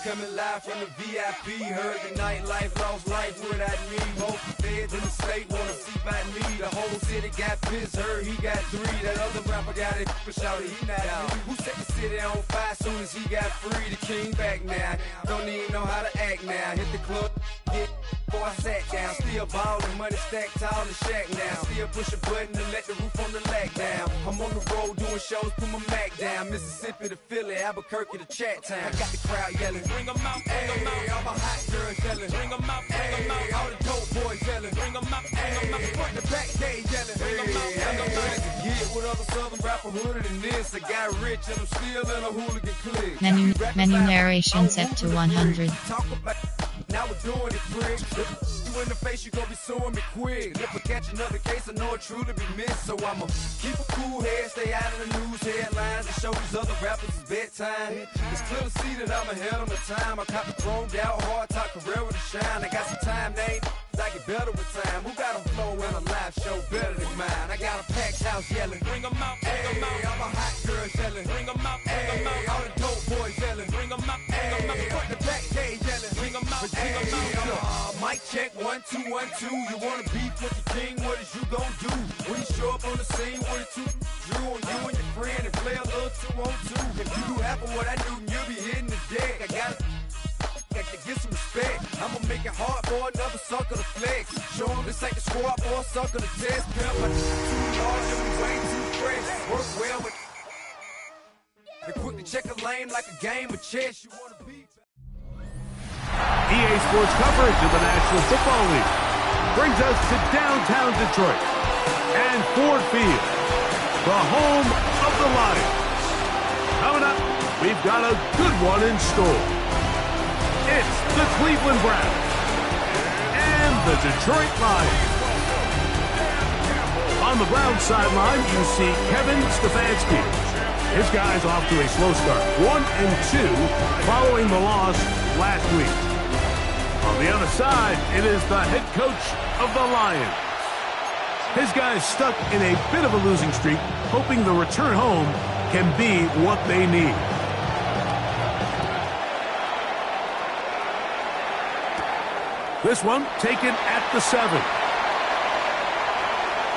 coming live from the VIP. Heard the nightlife, lost life without me. Most feds in the state wanna see by me. The whole city got pissed, heard he got 3. That other rapper got it, but shouted he not me. Who set the city on fire soon as he got free? The king back now, don't even know how to act now. Hit the club, get before I sat down. Still ballin', money stacked tall in the shack now. Still push a button to let the roof on the lack down. I'm on the road doing shows, put my Mac down. Mississippi to Philly, Albuquerque to Chat Town. I got the crowd yelling, bring 'em out, bring 'em out. All my hot girls yelling, bring 'em out, bring 'em out. All the dope boys yelling, bring 'em out, bring 'em out. Front the back, they yelling, bring 'em out, bring 'em out. To get with other southern rapper hooded than this. I got rich and I'm still in a hooligan clique. Menu narration set to 100. Talk about now we're doing it, prick. You in the face, you gon' be suing me quick. If I catch another case, I know it truly be missed. So I'ma keep a cool head, stay out of the news headlines, and show these other rappers it's bedtime. It's clear to see that I'm ahead of my time. I caught the chromed out, hard top career with a shine. I got some time, they ain't I get better with time. Who got a flow in a live show better than mine? I got a packed house yelling, bring 'em out, bring 'em out. All my hot girls yelling, bring 'em out, bring 'em out. All the dope boys yelling, bring 'em out, bring 'em out. Front the back, they yelling, bring 'em out, bring 'em out. Mic check, 1 2 1 2. You wanna beef with the king? What is you gon' do when you show up on the scene with a 2 drew on you and your friend and play a little 2 on 2? If you do half of what I do, then you'll be hitting the deck. I gotta get some respect. I'ma make it hard for another sucker to flex. Show him this ain't the squad or a sucker to test. Pimp, but too large and we way too fresh. Work well with and quick to check a lane like a game of chess. You wanna beat EA Sports coverage of the National Football League brings us to downtown Detroit and Ford Field, the home of the Lions. Coming up, we've got a good one in store. It's the Cleveland Browns and the Detroit Lions. On the Browns sideline, you see Kevin Stefanski. His guy's off to a slow start, 1-2, following the loss last week. On the other side, it is the head coach of the Lions. His guy's stuck in a bit of a losing streak, hoping the return home can be what they need. This one taken at the 7.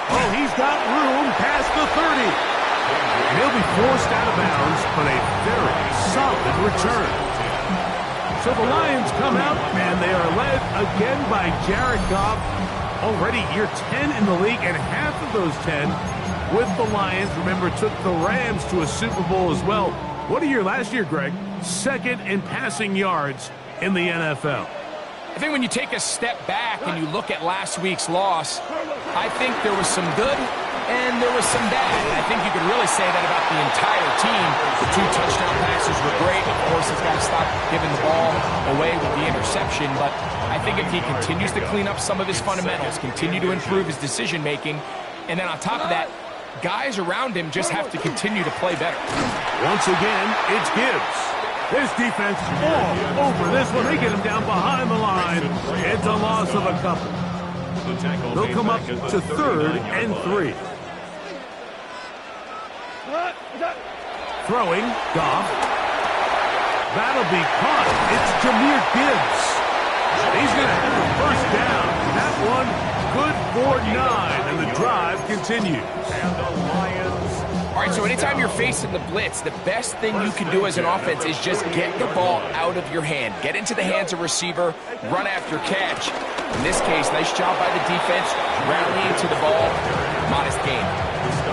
Oh, he's got room past the 30. And he'll be forced out of bounds, but a very solid return. So the Lions come out, and they are led again by Jared Goff. Already year 10 in the league, and half of those 10 with the Lions. Remember, took the Rams to a Super Bowl as well. What a year last year, Greg. Second in passing yards in the NFL. I think when you take a step back and you look at last week's loss, I think there was some good and there was some bad. I think you could really say that about the entire team. The 2 touchdown passes were great. Of course, he's got to stop giving the ball away with the interception. But I think if he continues to clean up some of his fundamentals, continue to improve his decision-making, and then on top of that, guys around him just have to continue to play better. Once again, it's Gibbs. This defense all over this one. They get him down behind the line. It's a loss of a couple. They'll come up to 3rd and 3. Throwing, Goff. That'll be caught. It's Jahmyr Gibbs. He's going to have the first down. That one good for 9, and the drive continues. And the Lions. All right, so anytime you're facing the blitz, the best thing you can do as an offense is just get the ball out of your hand. Get into the hands of receiver, run after catch. In this case, nice job by the defense, rallying to the ball, modest gain.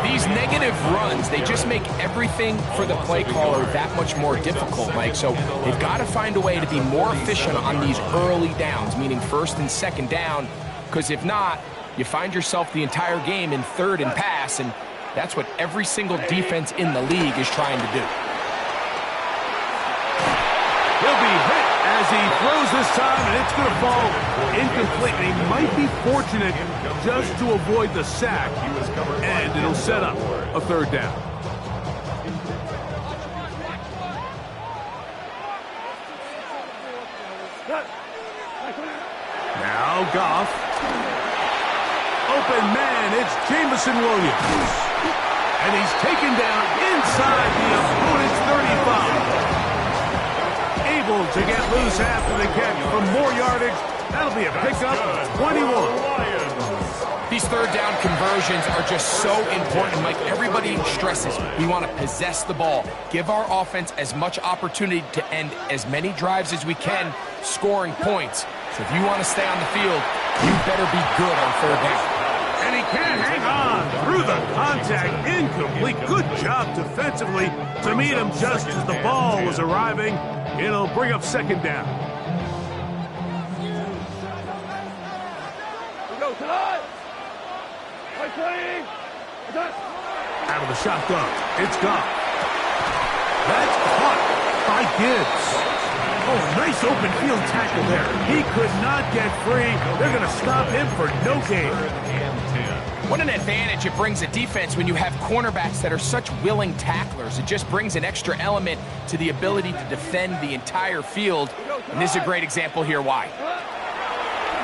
These negative runs, they just make everything for the play caller that much more difficult, Mike. So they've got to find a way to be more efficient on these early downs, meaning 1st and 2nd down, because if not, you find yourself the entire game in 3rd and pass, and that's what every single defense in the league is trying to do. He'll be hit as he throws this time, and it's going to fall incomplete. And he might be fortunate just to avoid the sack, and it'll set up a 3rd down. Now Goff. Open man, it's Jameson Williams. And he's taken down inside the opponent's 35. Able to get loose after the catch for more yardage. That'll be a pickup of 21. These third down conversions are just so important. Like everybody stresses, we want to possess the ball, give our offense as much opportunity to end as many drives as we can, scoring points. So if you want to stay on the field, you better be good on third down. And he can't hang on through the contact. Incomplete. Good job defensively to meet him just as the ball was arriving. It'll bring up second down. Out of the shotgun. It's gone. That's caught by Gibbs. Oh, nice open field tackle there. He could not get free. They're going to stop him for no gain. What an advantage it brings a defense when you have cornerbacks that are such willing tacklers. It just brings an extra element to the ability to defend the entire field. And this is a great example here why.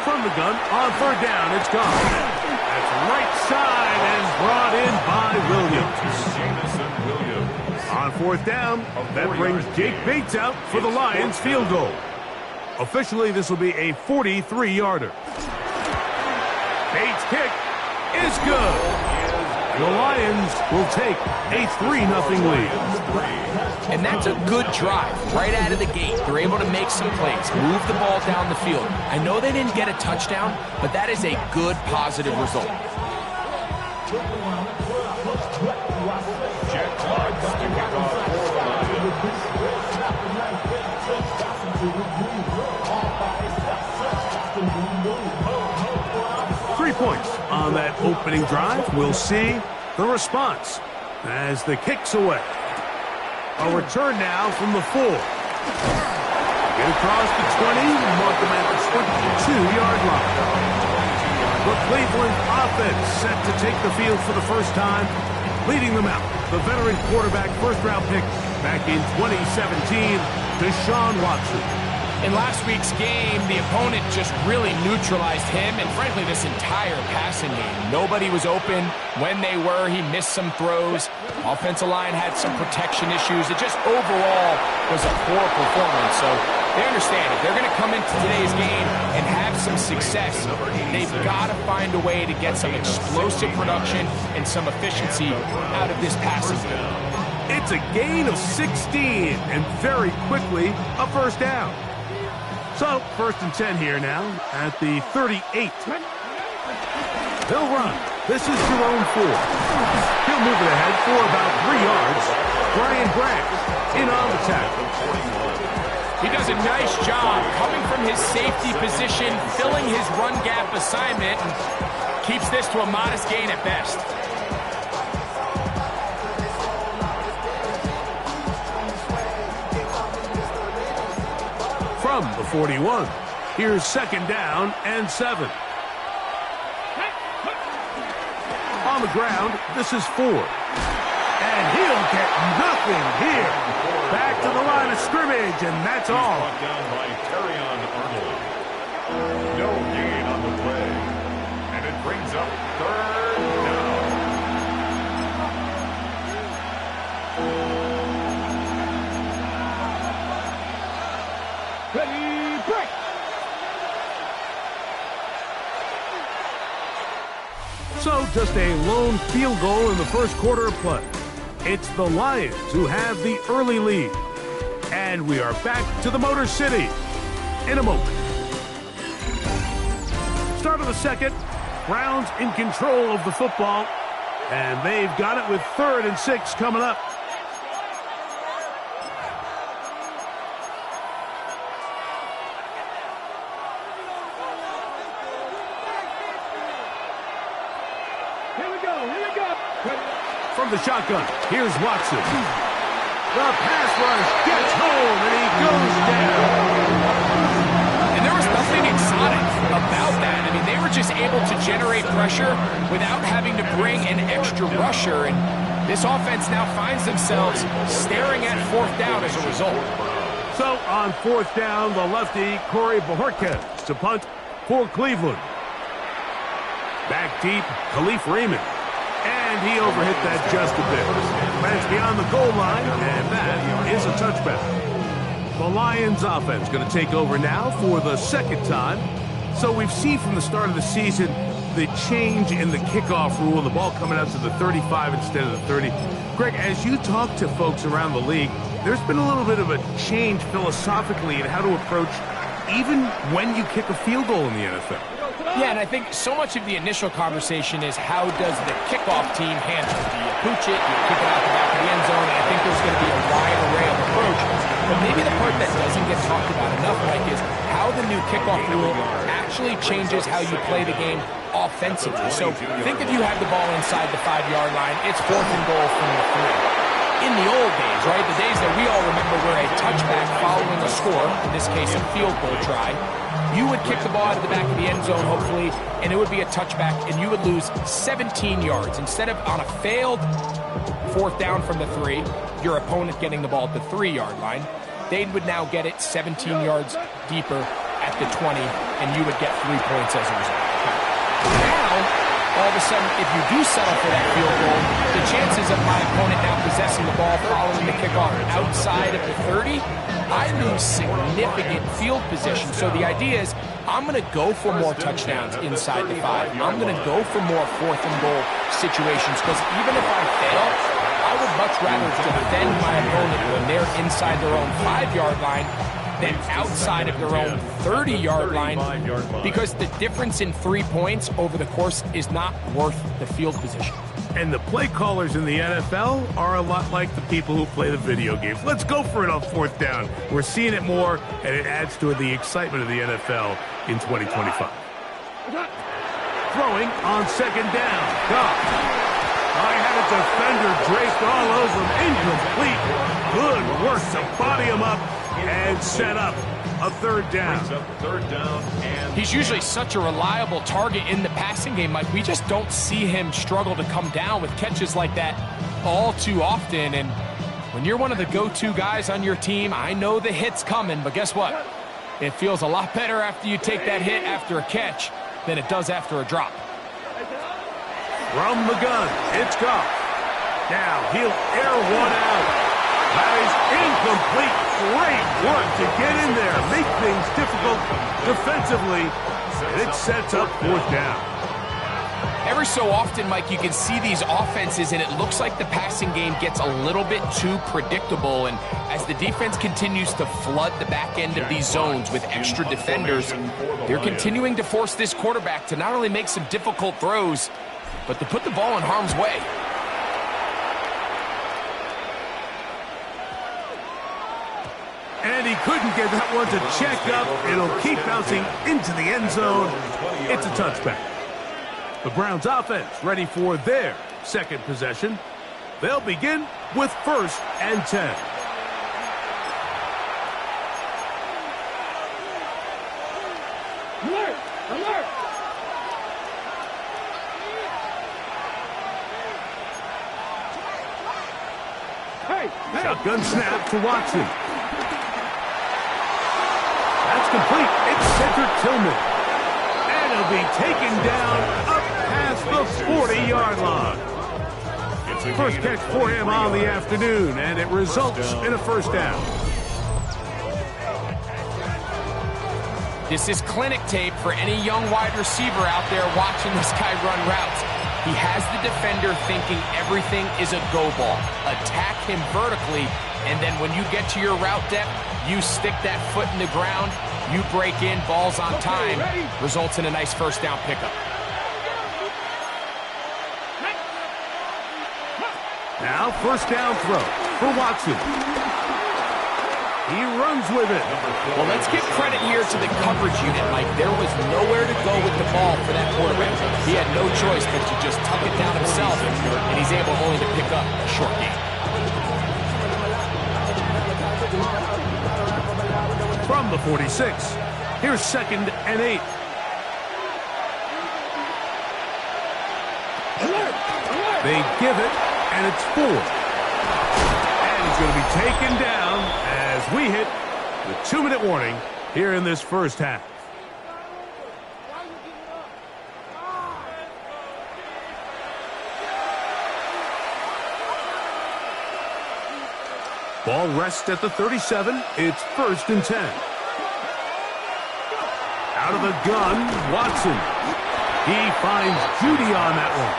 From the gun, on third down, it's gone. That's right side and brought in by Williams. On fourth down, that brings Jake Bates out for the Lions field goal. Officially, this will be a 43-yarder. Bates' kick is good. The Lions will take a 3-0 lead. And that's a good drive right out of the gate. They're able to make some plays, move the ball down the field. I know they didn't get a touchdown, but that is a good, positive result. Jet clocks to kick off for Lions. 3 points on that opening drive. We'll see the response as the kick's away. A return now from the 4. Get across the 20, mark them at the 22-yard line. The Cleveland offense set to take the field for the first time, leading them out. The veteran quarterback first-round pick back in 2017, Deshaun Watson. In last week's game, the opponent just really neutralized him and, frankly, this entire passing game. Nobody was open. When they were, he missed some throws. Offensive line had some protection issues. It just overall was a poor performance. So they understand if they're going to come into today's game and have some success, they've got to find a way to get some explosive production and some efficiency out of this passing game. It's a gain of 16 and very quickly a first down. So, first and 10 here now at the 38. They'll run. This is Jerome Ford. He'll move it ahead for about 3 yards. Brian Branch in on the tackle. He does a nice job coming from his safety position, filling his run gap assignment, and keeps this to a modest gain at best. From the 41, here's second down and 7. On the ground, this is Ford. And he'll get nothing here. Back to the line of scrimmage, and that's all. Brought down by Terrion Arnold. No gain on the play. And it brings up third down. Ready, break. So just a lone field goal in the first quarter of play. It's the Lions who have the early lead. And we are back to the Motor City in a moment. Start of the second. Browns in control of the football. And they've got it with 3rd and 6 coming up. From the shotgun, here's Watson. The pass rush gets home, and he goes down. And there was nothing exotic about that. I mean, they were just able to generate pressure without having to bring an extra rusher. And this offense now finds themselves staring at 4th down as a result. So on 4th down, the lefty, Corey Bojorquez to punt for Cleveland. Back deep, Khalif Raymond. And he overhit that just a bit. That's beyond the goal line, and that is a touchback. The Lions offense going to take over now for the second time. So we've seen from the start of the season the change in the kickoff rule, the ball coming out to the 35 instead of the 30. Greg, as you talk to folks around the league, there's been a little bit of a change philosophically in how to approach even when you kick a field goal in the NFL. Yeah, and I think so much of the initial conversation is how does the kickoff team handle it? Do you pooch it? Do you kick it out the back of the end zone? And I think there's going to be a wide array of approaches. But maybe the part that doesn't get talked about enough, Mike, is how the new kickoff rule actually changes how you play the game offensively. So think if you have the ball inside the 5-yard line, it's 4th and goal from the 3. In the old days, right, the days that we all remember where a touchback following a score, in this case a field goal try, you would kick the ball out of the back of the end zone, hopefully, and it would be a touchback, and you would lose 17 yards. Instead of on a failed 4th down from the 3, your opponent getting the ball at the 3-yard line, they would now get it 17 yards deeper at the 20, and you would get 3 points as a result. Now, all of a sudden, if you do settle for that field goal, the chances of my opponent now possessing the ball following the kickoff outside of the 30, I lose significant field position. So the idea is I'm going to go for more touchdowns inside the 5. I'm going to go for more 4th and goal situations because even if I fail, I would much rather defend my opponent when they're inside their own 5-yard line than outside of their own 30-yard line, because the difference in 3 points over the course is not worth the field position. And the play callers in the NFL are a lot like the people who play the video games. Let's go for it on 4th down. We're seeing it more, and it adds to the excitement of the NFL in 2025. Throwing on 2nd down. Goff. I had a defender draped all over him. Incomplete. Good work to body him up and set up a 3rd down. He's usually such a reliable target in the passing game, Mike. We just don't see him struggle to come down with catches like that all too often. And when you're one of the go-to guys on your team, I know the hit's coming, but guess what? It feels a lot better after you take that hit after a catch than it does after a drop. From the gun, it's Goff. Now he'll air one out. That is incomplete. Great work to get in there, make things difficult defensively, and it sets up 4th down. Every so often, Mike, you can see these offenses, and it looks like the passing game gets a little bit too predictable, and as the defense continues to flood the back end of these zones with extra defenders, they're continuing to force this quarterback to not only make some difficult throws, but to put the ball in harm's way. And he couldn't get that one to check up. It'll keep bouncing into the end zone. It's a touchback. The Browns offense ready for their 2nd possession. They'll begin with 1st and 10. Alert! Alert! Hey! Shotgun snap to Watson. That's complete. It's center Tillman. And he'll be taken down up past the 40-yard line. First catch for him on the afternoon, and it results in a 1st down. This is clinic tape for any young wide receiver out there watching this guy run routes. He has the defender thinking everything is a go ball. Attack him vertically, and then when you get to your route depth, you stick that foot in the ground, you break in, ball's on time, results in a nice 1st down pickup. Now 1st down throw for Watson. He runs with it. Well, let's give credit here to the coverage unit, Mike. There was nowhere to go with the ball for that quarterback. He had no choice but to just tuck it down himself, and he's able only to pick up a short gain. From the 46, here's 2nd and 8. They give it, and it's 4. And he's going to be taken down as we hit the 2-minute warning here in this 1st half. Ball rests at the 37. It's 1st and 10. Out of the gun, Watson. He finds Judy on that one.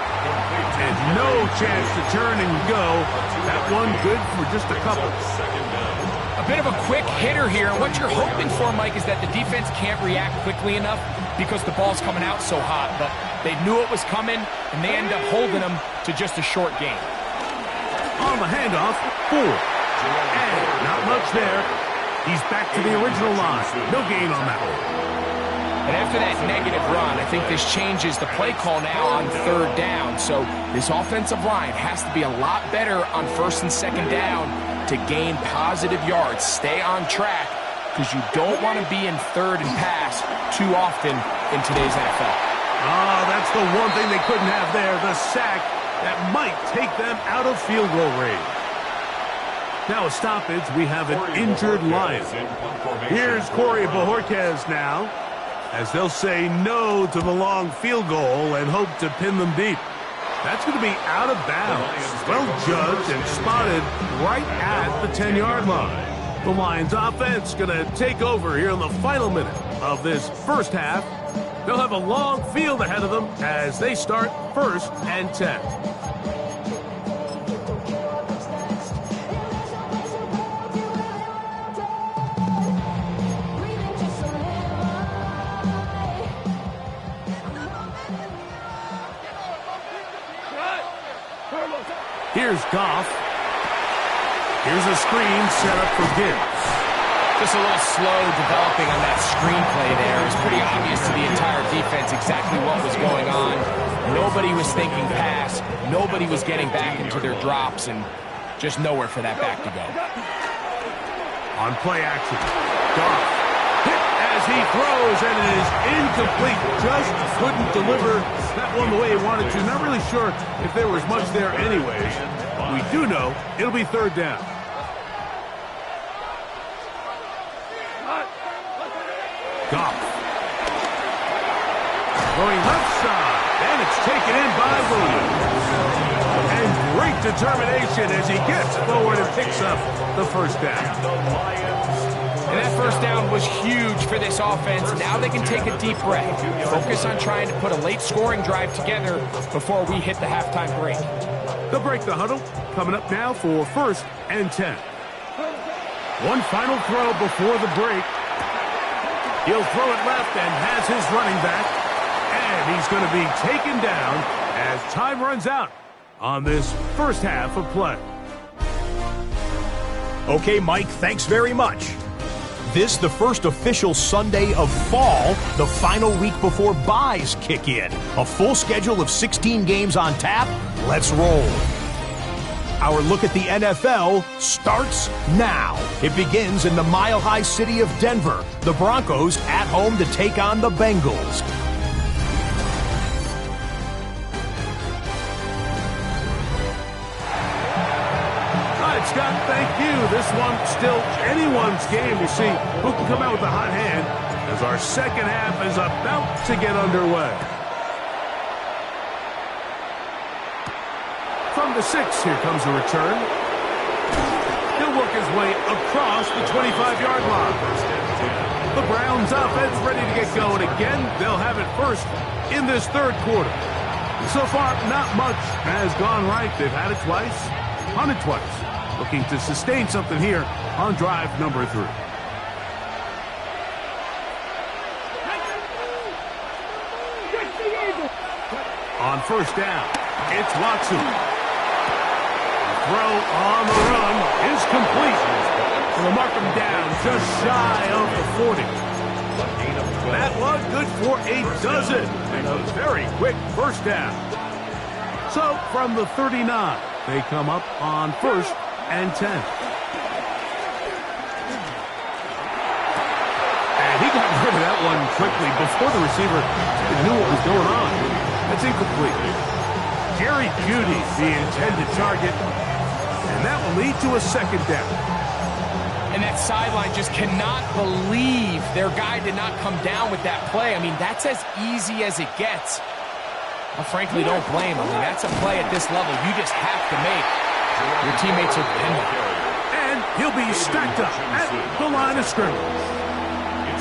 And no chance to turn and go. That one good for just a couple. A bit of a quick hitter here, and what you're hoping for, Mike, is that the defense can't react quickly enough because the ball's coming out so hot. But they knew it was coming, and they end up holding them to just a short game. On the handoff, 4. And not much there. He's back to the original line. No gain on that one. And after that negative run, I think this changes the play call now on 3rd down. So this offensive line has to be a lot better on 1st and 2nd down to gain positive yards. Stay on track because you don't want to be in 3rd and pass too often in today's NFL. Oh, that's the one thing they couldn't have there, the sack that might take them out of field goal range. Now a stoppage, we have an injured Lion. Here's Corey Bojorquez now, as they'll say no to the long field goal and hope to pin them deep. That's going to be out of bounds. Well judged and spotted right at the 10-yard line. The Lions offense going to take over here in the final minute of this first half. They'll have a long field ahead of them as they start 1st and 10. Here's Goff. Here's a screen set up for Gibbs. Just a little slow developing on that screenplay there. It was pretty obvious to the entire defense exactly what was going on. Nobody was thinking pass. Nobody was getting back into their drops, and just nowhere for that back to go. On play action, Goff hit as he throws, and it is incomplete. Just couldn't deliver that one the way he wanted to. Not really sure if there was much there anyways. We do know it'll be 3rd down. Goff. Going left side, and it's taken in by Williams. And great determination as he gets forward and picks up the 1st down. And that 1st down was huge for this offense. Now they can take a deep breath. Focus on trying to put a late scoring drive together before we hit the halftime break. They'll break the huddle. Coming up now for 1st and 10. One final throw before the break. He'll throw it left and has his running back. And he's going to be taken down as time runs out on this first half of play. Okay, Mike, thanks very much. This, the first official Sunday of fall, the final week before byes kick in. A full schedule of 16 games on tap. Let's roll. Our look at the NFL starts now. It begins in the mile-high city of Denver. The Broncos at home to take on the Bengals. Scott, thank you. This one still anyone's game to see who can come out with the hot hand as our second half is about to get underway. From the 6, here comes a return. He'll work his way across the 25-yard line. The Browns offense ready to get going again. They'll have it first in this 3rd quarter. So far, not much has gone right. They've had it twice, punted twice. Looking to sustain something here on drive number 3. On 1st down, it's Watson. Throw on the run is complete. We'll mark him down just shy of the 40. That one good for a dozen and a very quick 1st down. So from the 39, they come up on 1st and 10. And he got rid of that one quickly before the receiver knew what was going on. That's incomplete. Jerry Jeudy, the intended target, and that will lead to a 2nd down. And that sideline just cannot believe their guy did not come down with that play. I mean, that's as easy as it gets. I frankly don't blame him. I mean, that's a play at this level you just have to make. Your teammates are dependent. And He'll be stacked up at the line of scrimmage.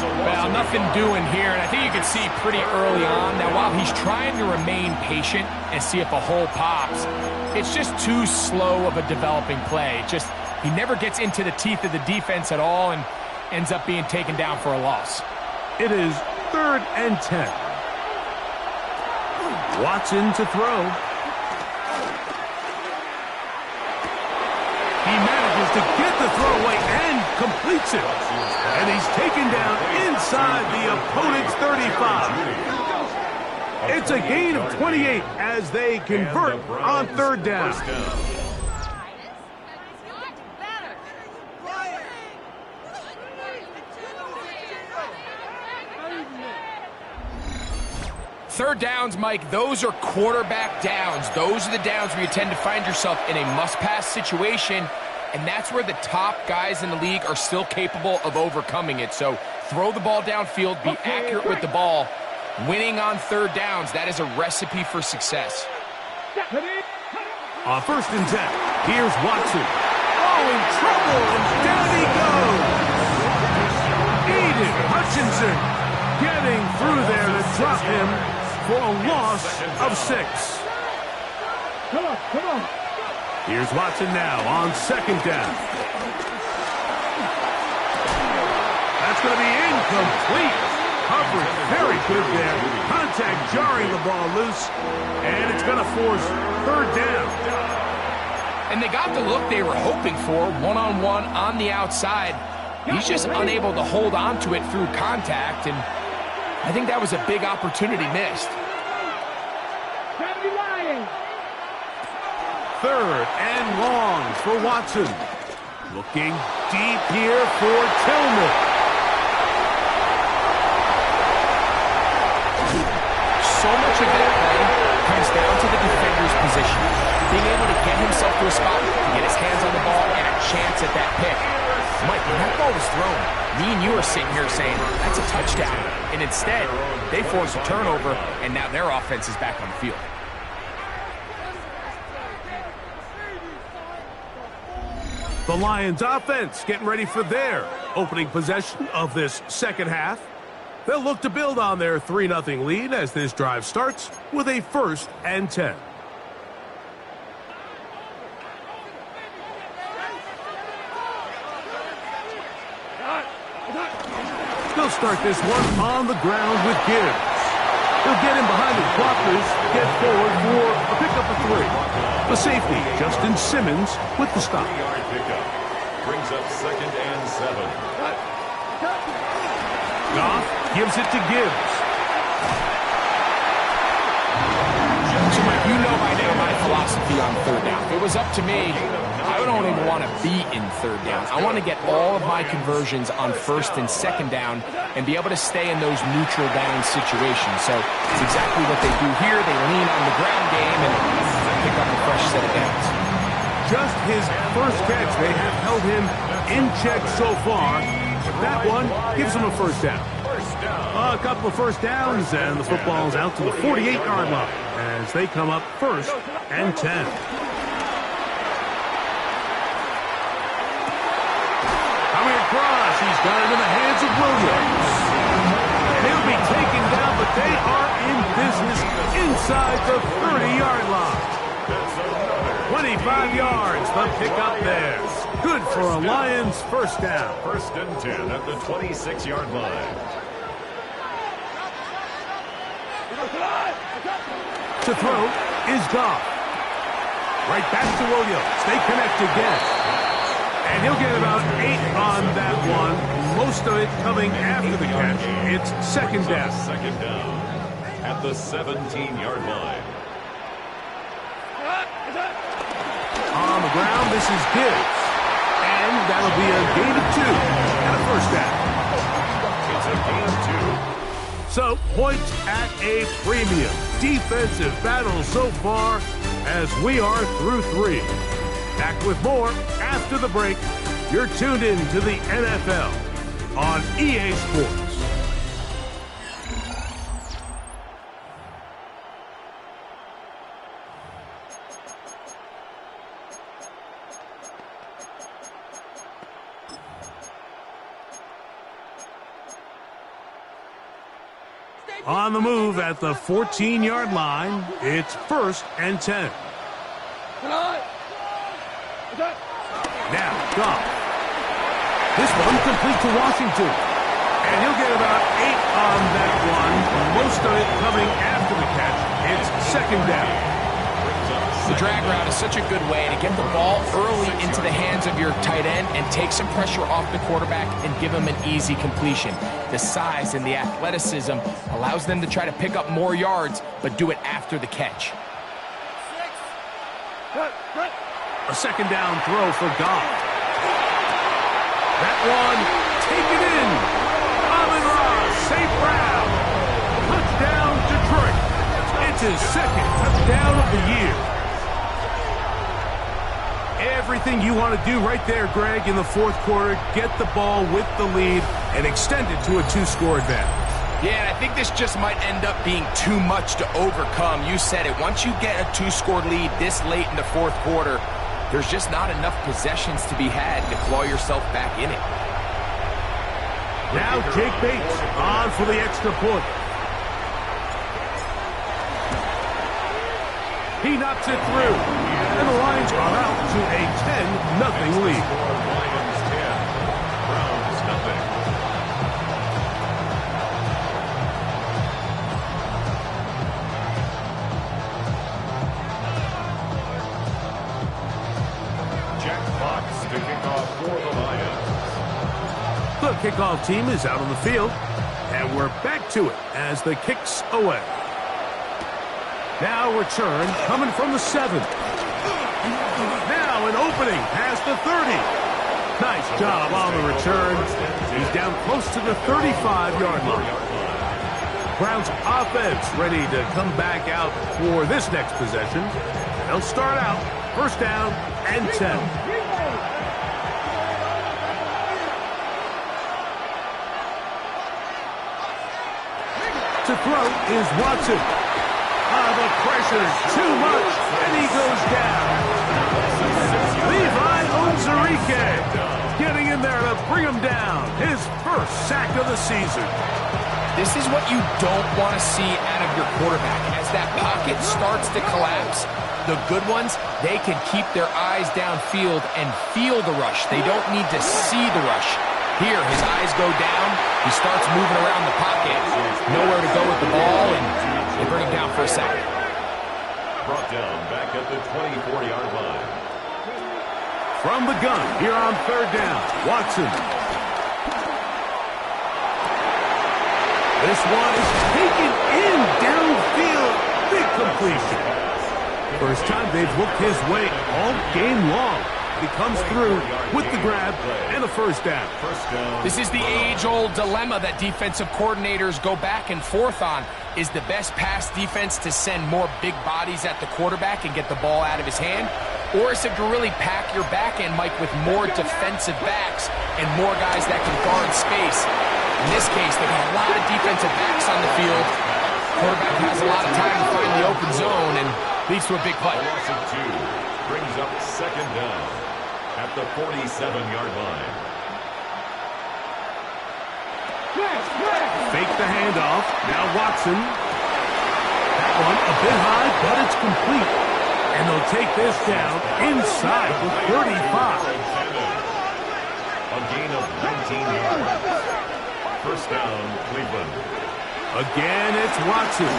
Well, nothing doing here, and I think you can see pretty early on. Now, while he's trying to remain patient and see if a hole pops, it's just too slow of a developing play. He never gets into the teeth of the defense at all and ends up being taken down for a loss. It is 3rd and 10. Watson to throw. He manages to get the throw away and completes it. And he's taken down inside the opponent's 35. It's a gain of 28 as they convert on 3rd down. Third downs, Mike, those are quarterback downs. Those are the downs where you tend to find yourself in a must-pass situation, and that's where the top guys in the league are still capable of overcoming it. So throw the ball downfield, be accurate with the ball. Winning on 3rd downs, that is a recipe for success. On 1st and 10, here's Watson. Oh, in trouble, and down he goes. Aiden Hutchinson getting through there to drop him for a loss of 6. Come on. Here's Watson now on 2nd down. That's going to be incomplete. Coverage very good there. Contact jarring the ball loose, and it's going to force 3rd down. And they got the look they were hoping for, one-on-one on the outside. He's just unable to hold on to it through contact, and I think that was a big opportunity missed. 3rd and long for Watson. Looking deep here for Tillman. So much of that play comes down to the defender's position. Being able to get himself to a spot, to get his hands on the ball, and a chance at that pick. Mike, when that ball was thrown, me and you are sitting here saying, that's a touchdown. And instead, they force a turnover, and now their offense is back on the field. The Lions offense getting ready for their opening possession of this 2nd half. They'll look to build on their 3-0 lead as this drive starts with a 1st and 10. They'll start this one on the ground with Gibbs. He'll get in behind the blockers, get forward for a pickup of 3. The safety, Justin Simmons, with the stop. Pickup brings up 2nd and 7. Goff gives it to Gibbs. So, Mike, you know by now my philosophy on 3rd down. If it was up to me, I don't even want to be in 3rd down. I want to get all of my conversions on 1st and 2nd down and be able to stay in those neutral down situations. So it's exactly what they do here. They lean on the ground game and pick up a fresh set of downs. Just his first catch. They have held him in check so far. That one gives him a 1st down. A couple of 1st downs, and the football's out to the 48-yard line as they come up 1st and 10. Coming across, he's got it in the hands of Williams. And he'll be taken down, but they are in business inside the 30-yard line. 25 yards, the pickup there. Good for a Lions 1st down. 1st and 10 at the 26-yard line. To throw is Goff. Right back to Williams. They connect again. And he'll get about 8 on that one. Most of it coming after the catch. It's 2nd down. 2nd down at the 17-yard line. On the ground, this is Gibbs. And that'll be a gain of 2 and a 1st down. It's a gain of 2. So, points at a premium. Defensive battle so far as we are through 3. Back with more after the break. You're tuned in to the NFL on EA Sports. On the move at the 14-yard line, it's 1st and 10. Now, Goff. This one complete to Washington. And he'll get about 8 on that one. Most of it coming after the catch. It's 2nd down. The drag route is such a good way to get the ball early into the hands of your tight end and take some pressure off the quarterback and give him an easy completion. The size and the athleticism allows them to try to pick up more yards, but do it after the catch. A 2nd down throw for Goff. That one taken in. Amon-Ra, St. Brown. Touchdown, Detroit. It's his 2nd touchdown of the year. Everything you want to do right there, Greg, in the 4th quarter. Get the ball with the lead and extend it to a 2-score advantage. Yeah, and I think this just might end up being too much to overcome. You said it. Once you get a 2-score lead this late in the 4th quarter, there's just not enough possessions to be had to claw yourself back in it. Now Jake Bates on for the extra point. He knocks it through, and the Lions are out to a 10-0 lead. Lions 10, Browns nothing. Jack Fox to kick off for the Lions. The kickoff team is out on the field, and we're back to it as the kick's away. Now return coming from the 7. Now an opening past the 30. Nice job on the return. He's down close to the 35-yard line. Browns offense ready to come back out for this next possession. They'll start out 1st down and 10. To throw is Watson. The pressure's too much, and he goes down. Levi Onwuzurike getting in there to bring him down. His 1st sack of the season. This is what you don't want to see out of your quarterback. As that pocket starts to collapse, the good ones, they can keep their eyes downfield and feel the rush. They don't need to see the rush. Here, his eyes go down. He starts moving around the pocket. Nowhere to go with the ball, and they bring him down for a sack. Brought down back at the 24-yard line. From the gun, here on 3rd down, Watson. This one is taken in downfield. Big completion. First time they've looked his way all game long. He comes through with the grab and a 1st down. This is the age-old dilemma that defensive coordinators go back and forth on. Is the best pass defense to send more big bodies at the quarterback and get the ball out of his hand? Or is it to really pack your back end, Mike, with more defensive backs and more guys that can guard space? In this case, they got a lot of defensive backs on the field. Quarterback has a lot of time to find the open zone and leads to a big play. Loss of 2 brings up 2nd down at the 47-yard line. Fake the handoff. Now Watson. That one a bit high, but it's complete. And they'll take this down inside the 35. A gain of 19 yards. 1st down, Cleveland. Again, it's Watson.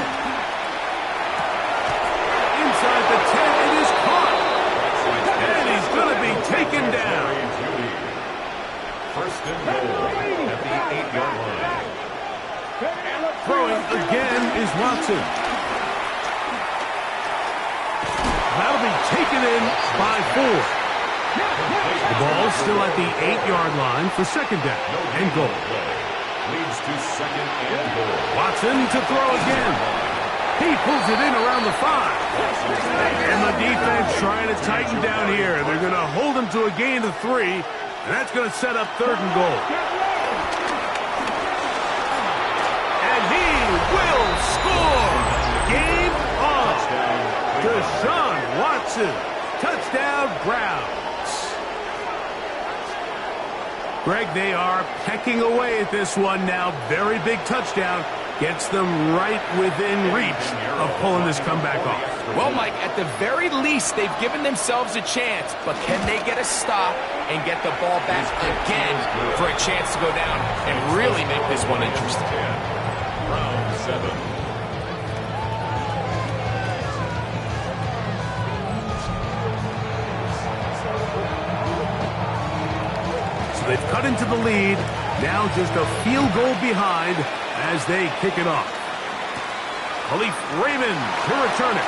Inside the 10, it is caught. And he's going to be taken down. 1st and goal at the 8-yard line. Throwing again is Watson. That'll be taken in by 4. The ball still at the 8-yard line for 2nd down and goal. Leads to 2nd and goal. Watson to throw again. He pulls it in around the 5. And the defense trying to tighten down here. They're going to hold him to a gain of 3, and that's going to set up 3rd and goal. And he will score. Game on. Deshaun Watson. Touchdown, Browns. Greg, they are pecking away at this one now. Very big touchdown. Gets them right within reach of pulling this comeback off. Well, Mike, at the very least, they've given themselves a chance, but can they get a stop and get the ball back again for a chance to go down and really make this one interesting? Round 7. So they've cut into the lead. Now just a field goal behind as they kick it off. Khalif Raymond to return it.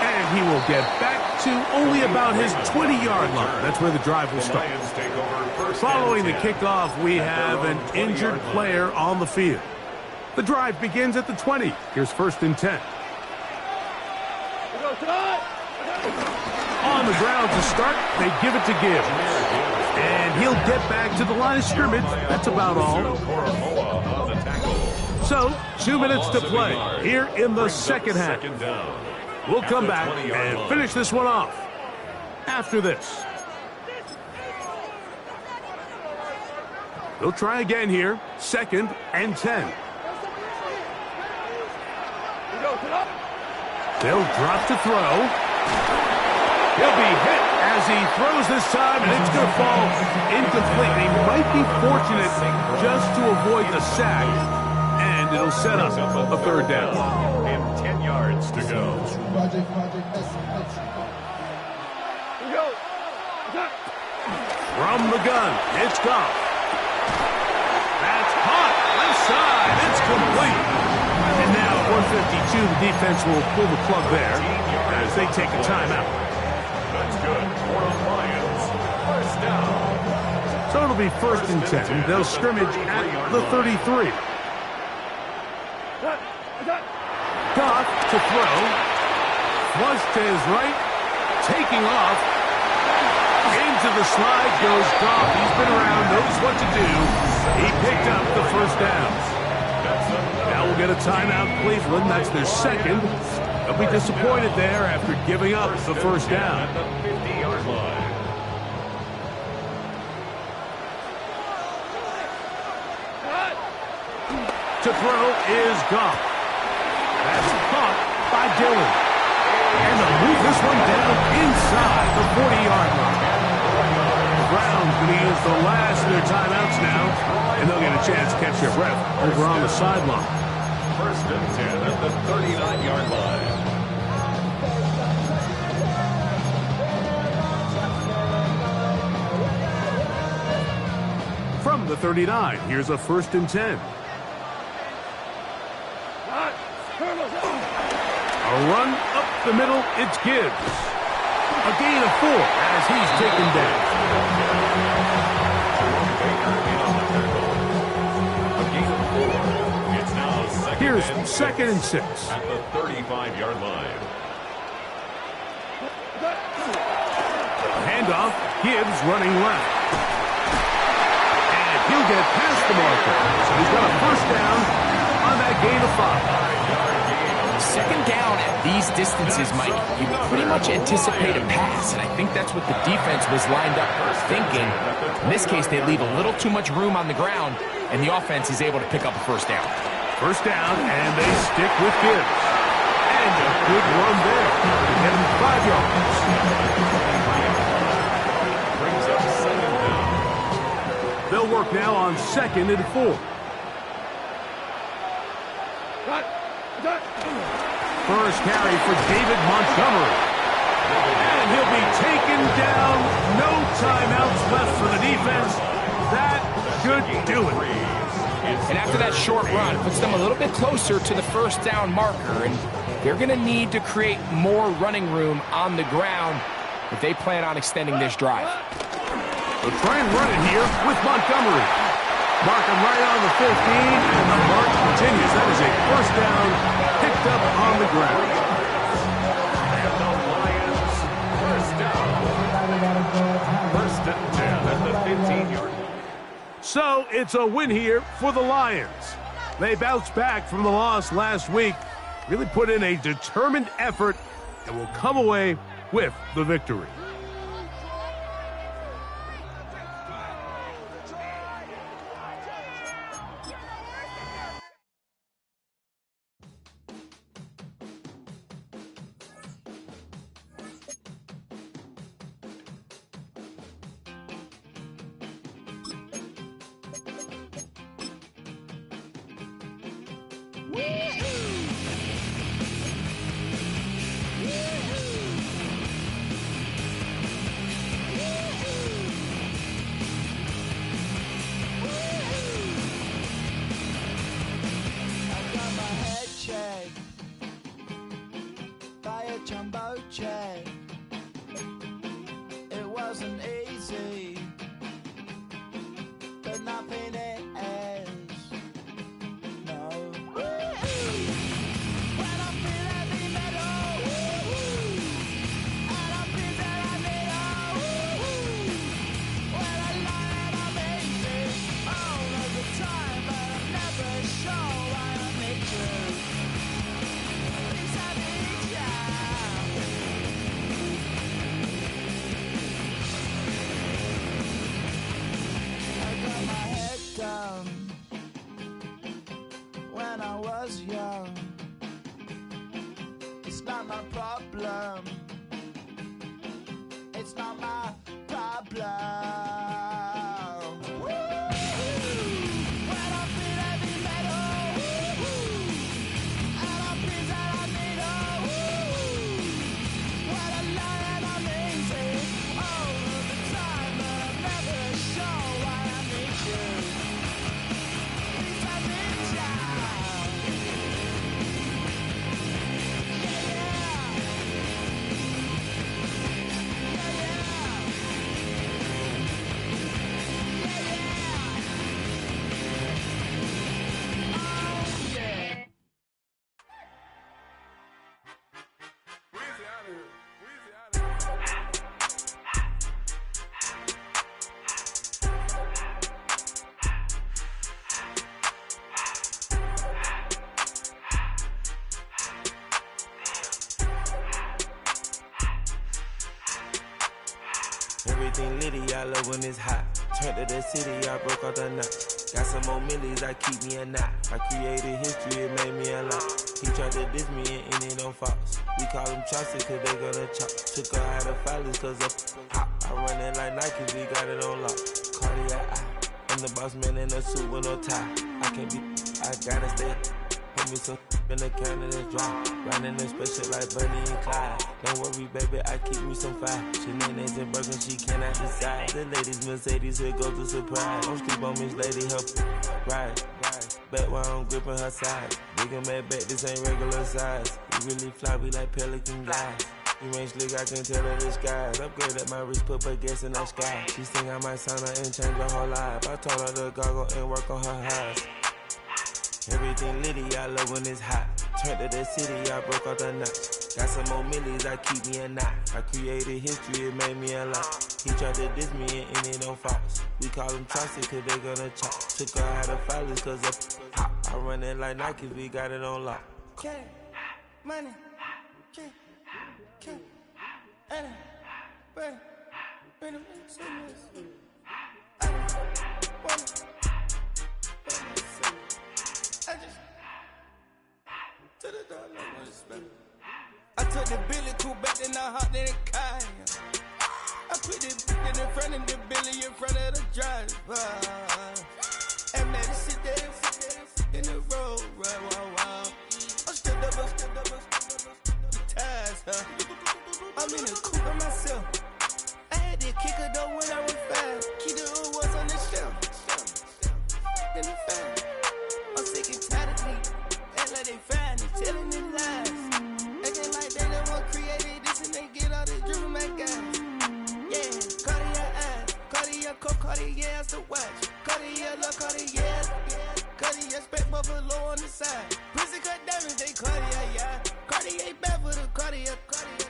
And he will get back to only about his 20-yard line. That's where the drive will start. Following the kickoff, we have an injured player on the field. The drive begins at the 20. Here's 1st and 10. On the ground to start, they give it to Gibbs. And he'll get back to the line of scrimmage. That's about all. So, 2 minutes to play here in the second half. We'll come back and finish this one off after this. They'll try again here. 2nd and 10. They'll drop to throw. He'll be hit as he throws this time, and it's going to fall incomplete. They might be fortunate just to avoid the sack, and it'll set up a 3rd down. And 10 yards to go. From the gun, it's Goff. That's hot, left side, it's complete. And now at 152, the defense will pull the plug there as they take a timeout. That's good for the Lions. 1st down. So it'll be 1st and 10. They'll scrimmage at the 33. Goff to throw. Flush to his right. Taking off. Into the slide goes Goff. He's been around, knows what to do. He picked up the 1st down. Now we'll get a timeout, Cleveland. That's their 2nd. They'll be disappointed there after giving up the 1st down. At the 50-yard line. To throw is Goff. That's caught by Dillon. And they'll move this one down inside the 40-yard line. The Browns going to use the last of their timeouts now, and they'll get a chance to catch their breath over on the sideline. 1st and 10 at the 39-yard line. From the 39, here's a 1st and 10. A run up the middle, it's Gibbs. A gain of 4 as he's taken down. It's now 2nd Here's and 2nd and 6. at the 35-yard line. Handoff, Gibbs running left. And he'll get past the marker. So he's got a 1st down on that gain of 5. 2nd down at these distances, Mike, you pretty much anticipate a pass, and I think that's what the defense was lined up thinking. In this case, they leave a little too much room on the ground, and the offense is able to pick up a 1st down. 1st down, and they stick with Gibbs. And a good run there. Get him 5 yards. Brings up 2nd down. They'll work now on 2nd and 4. First carry for David Montgomery. And he'll be taken down. No timeouts left for the defense. That should do it. And after that short run, it puts them a little bit closer to the 1st down marker, and they're going to need to create more running room on the ground if they plan on extending this drive. They'll try and run it here with Montgomery. Mark him right on the 15, and the march continues. That is a 1st down picked up on the ground. And the Lions, 1st down. 1st and 10 at the 15-yard line. So it's a win here for the Lions. They bounced back from the loss last week, really put in a determined effort, and will come away with the victory. a jumbo jet. It wasn't easy, but nothing is. No. When I feel heavy metal, and I feel that I need when I lie and I'm easy all of the time, but I'm never sure why I need you. Please I need ya. I got my head down when I was young. It's not my problem. It's not my problem. When I feel heavy metal, and I feel that I need when I lie and I'm easy all of the time, but I'm never sure why I need you. Please I need ya. Everything litty, I love when it's hot. Turned to the city, I broke all the knots. Got some more millies, I keep me a knot. I created history, it made me a lot. He tried to diss me and ended on Fox. We call them Chaucer cause they gonna chop. Took her out of filers cause of hop. I run it like Nike, we got it on lock. Cardiac eye, I'm the boss man in a suit with no tie. I can't be, I gotta stay. Put me some in the can and it's dry. Riding the special like Bunny and Clyde. Don't worry, baby, I keep me some fire. Shenanigans and broken, she cannot decide. The ladies Mercedes, here goes the surprise. Don't sleep on Miss Lady, help ride. Back while I'm gripping her side. Big and mad back, this ain't regular size. We really fly, we like pelican guys. You ain't slick, I can tell her the skies. Upgrade at my wrist, put baguettes in the sky. She think I might sign her and change her whole life. I told her to goggle and work on her highs. Everything litty, I love when it's hot. Turned to the city, I broke all the knots. Got some more millies, I keep me a knot. I created history, it made me a lot. He tried to diss me and ended on Fox. We call them Chaucer cause they gonna chop. Took her out of filers cause of hop. I run it like Nike, we got it on lock. Money, money, I took the Billy cool back, then I hopped in the car. I put the in front of the Billy in front of the driver. And made it sit there in the road, right, wow. I'm still up, the tires, huh? I'm in the coupe by myself. I had to kick her though when I was fast. Keep the old ones on the shelf. In the fan. I'm sick and tired of these. Act like they fine and telling them lies. Acting like they the one created this and they get all this driven my guys. Yeah, Cartier eyes, Cartier coke, Cartier ass to watch. Cartier look, Cartier, Cartier spec buffalo on the side. Prison cut diamonds, they Cartier, yeah. Cartier bad for the Cartier.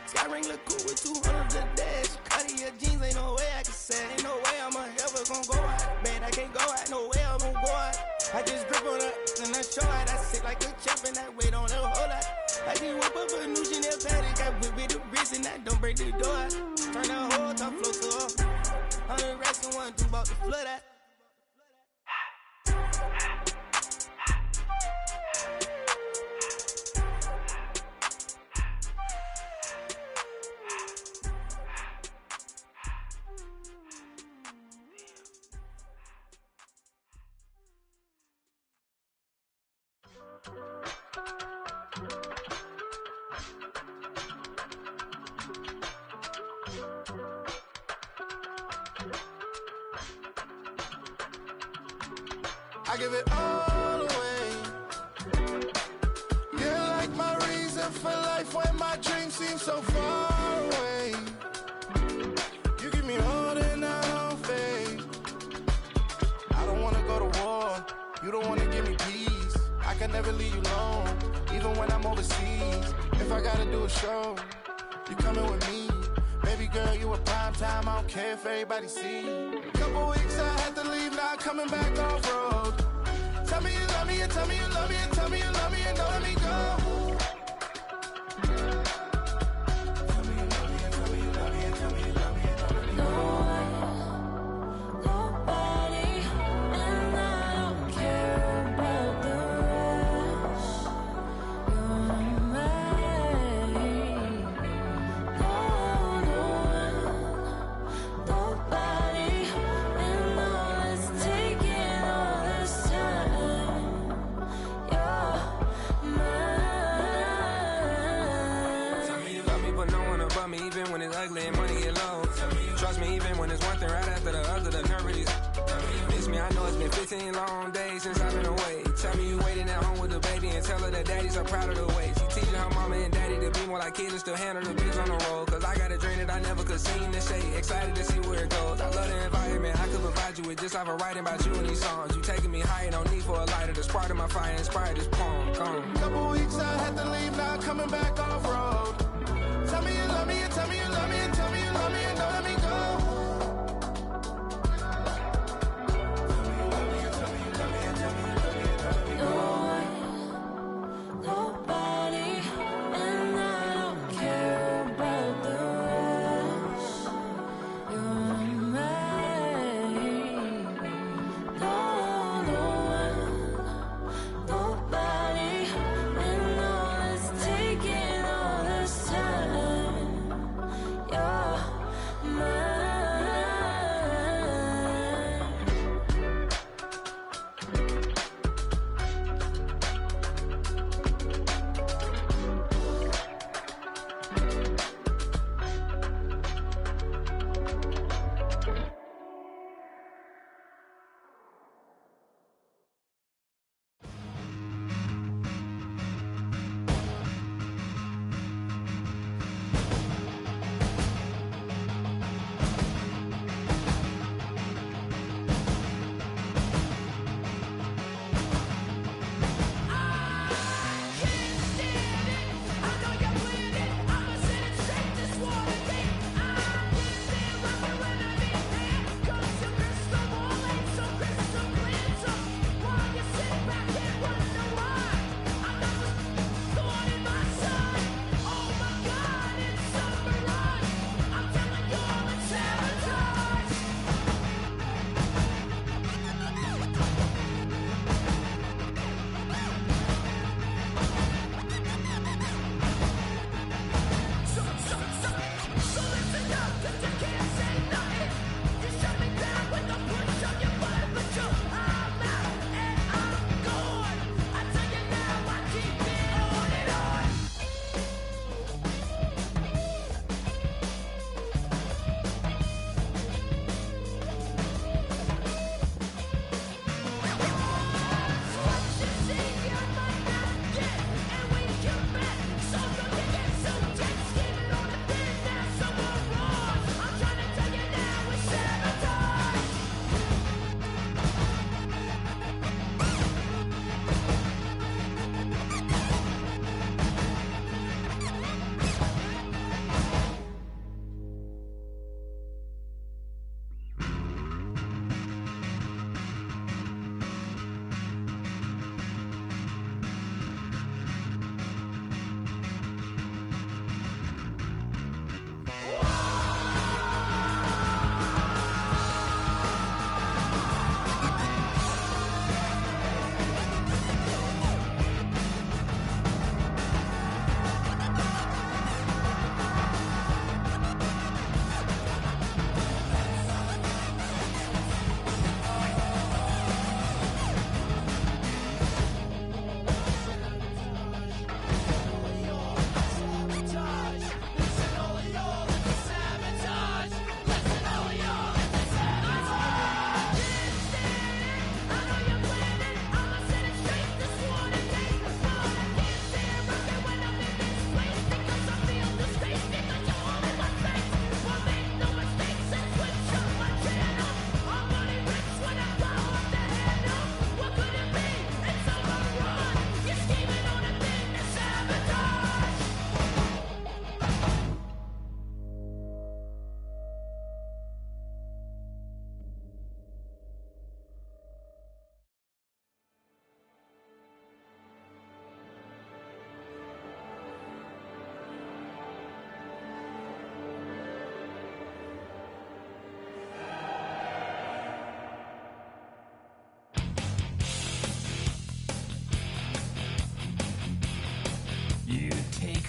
Sky ring look cool with 200 the dash. Cartier jeans, ain't no way I can say. Ain't no way I'm ever gonna go out. Man, I can't go out, no way I'm gonna go out. I just grip on her and I show out. I sit like a champ and I wait on her whole lot. I just whip up a new Chanel paddock. I whip with the wrist and I don't break the door out. Turn that whole top flow to her. 100 racks and 1, 2 about to flood out. I give it all away. You're like my reason for life when my dreams seem so far away. You give me more than I don't fake. I don't wanna go to war. You don't wanna give me peace. I can never leave you alone, even when I'm overseas. If I gotta do a show, you coming with me. Baby girl, you a prime time. I don't care if everybody see. Couple weeks I had to leave, now coming back off road. Tell me you love me, and tell me you love me, and tell me you love me, and don't let me go. Long days since I've been away. Tell me you waiting at home with the baby and tell her that daddy's so proud of the way. She teaching her mama and daddy to be more like kids and still handle the biz on the road. Cause I got a dream that I never could seem to say. Excited to see where it goes. I love the environment I could provide you with just off of writing about you in these songs. You taking me higher, no need for a lighter. The spark of my fire inspired this poem. Gone. Couple weeks I had to leave, now coming back off road. Tell me you love me, and tell me you love me, and tell me you love me, and don't let me go. My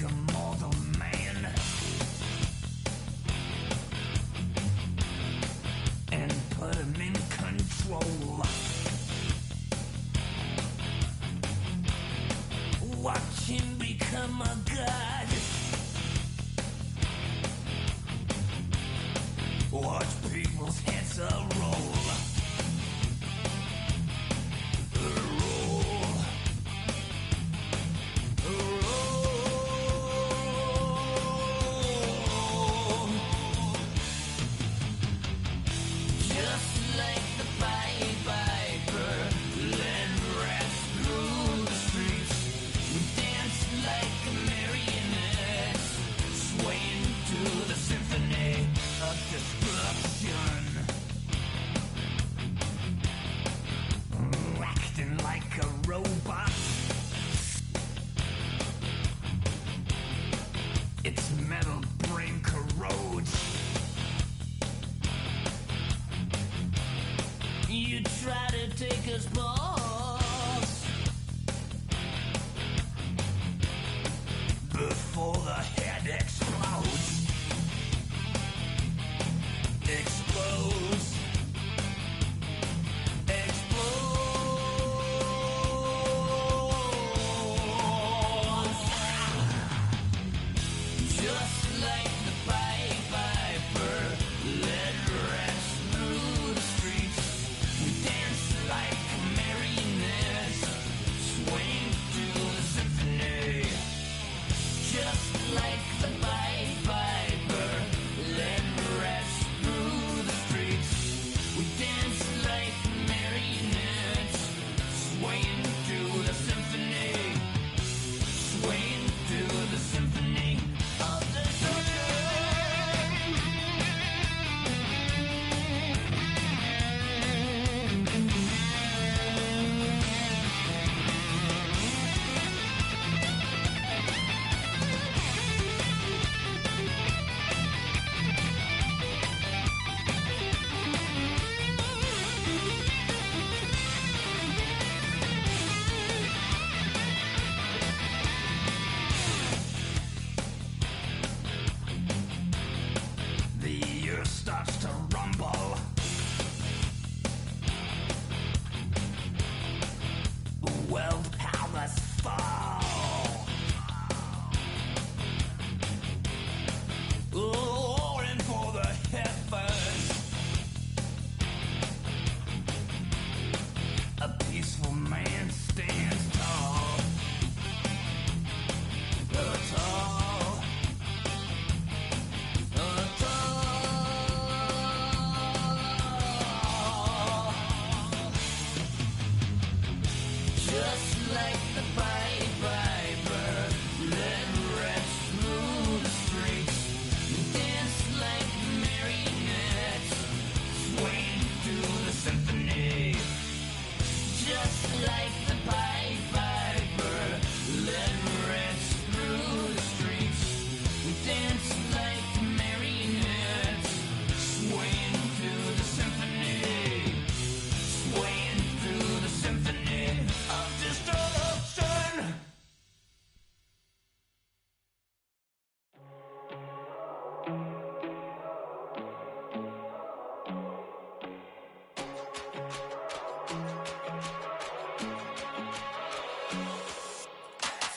make a mortal man and put him in control. Watch him become a god. Watch people's heads roll. Acting like a robot. Its metal brain corrodes. You try to take us balls before the head explodes. Explodes. Just like the Pied Piper, led rats through the streets. We dance like marionettes, swing to the symphony. Just like the Pied Piper, led rats through the streets. We dance like marionettes, swaying to the symphony. Swaying to the symphony of destruction. The earth starts to rumble. World powers fall. Roaring for the heavens. A peaceful man stands tall. Tall. Just like the Pied Piper, led rats through the streets. Dance like marionettes, swaying to the symphony. Just like the Pied Piper, led rats through the streets. Dance like marionettes, swaying to the symphony. Swaying through the symphony of destruction.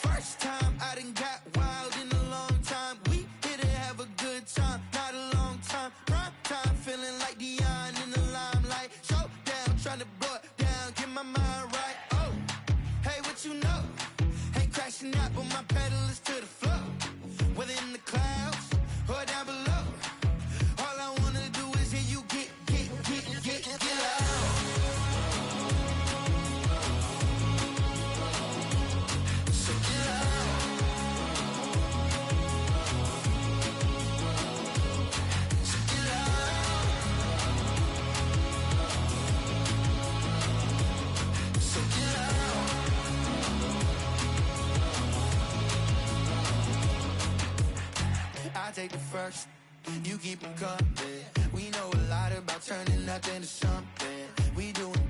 First time I done got wild in a long time. We here to have a good time, not a long time. Prime time, feeling like Dion in the limelight. Showdown, trying to blow it down, get my mind right. Oh, hey, what you know? Ain't crashing out, but my pedal is to the floor. Whether in the clouds or down below, all I wanna do is hear you get loud. So get loud. So get loud. So get loud. I take the first, you keep them coming. We know a lot about turning nothing to something. We doing